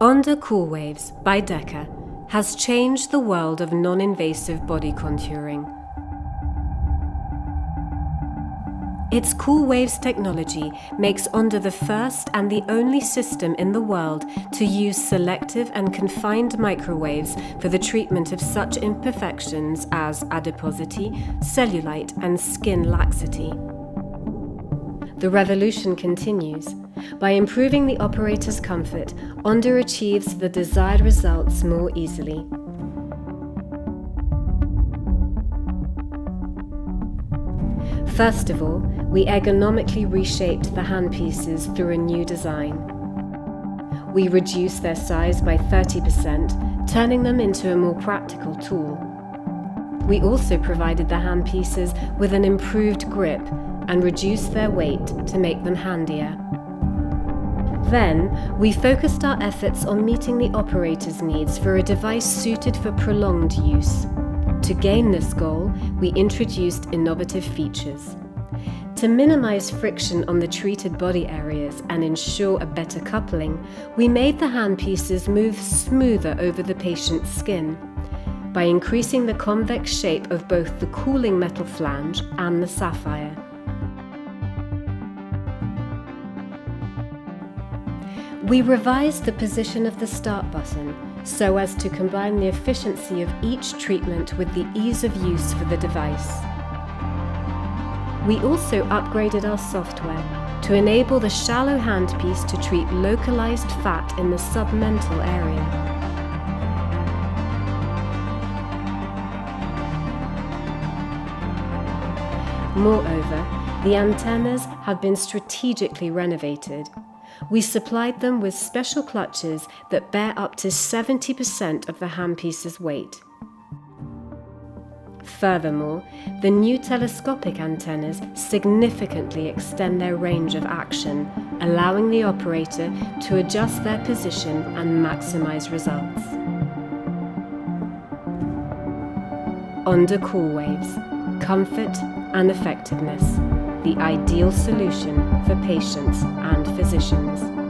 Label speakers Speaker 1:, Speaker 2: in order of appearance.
Speaker 1: Onda Coolwaves by Decca has changed the world of non-invasive body contouring. Its Coolwaves technology makes Onda the first and the only system in the world to use selective and confined microwaves for the treatment of such imperfections as adiposity, cellulite, and skin laxity. The revolution continues. By improving the operator's comfort, Onda achieves the desired results more easily. First of all, we ergonomically reshaped the handpieces through a new design. We reduced their size by 30%, turning them into a more practical tool. We also provided the handpieces with an improved grip and reduced their weight to make them handier. Then, we focused our efforts on meeting the operator's needs for a device suited for prolonged use. To gain this goal, we introduced innovative features. To minimize friction on the treated body areas and ensure a better coupling, we made the handpieces move smoother over the patient's skin by increasing the convex shape of both the cooling metal flange and the sapphire. We revised the position of the start button so as to combine the efficiency of each treatment with the ease of use for the device. We also upgraded our software to enable the shallow handpiece to treat localized fat in the submental area. Moreover, the antennas have been strategically renovated. We supplied them with special clutches that bear up to 70% of the handpiece's weight. Furthermore, the new telescopic antennas significantly extend their range of action, allowing the operator to adjust their position and maximize results. Onda Coolwaves, comfort and effectiveness, the ideal solution for patients and physicians.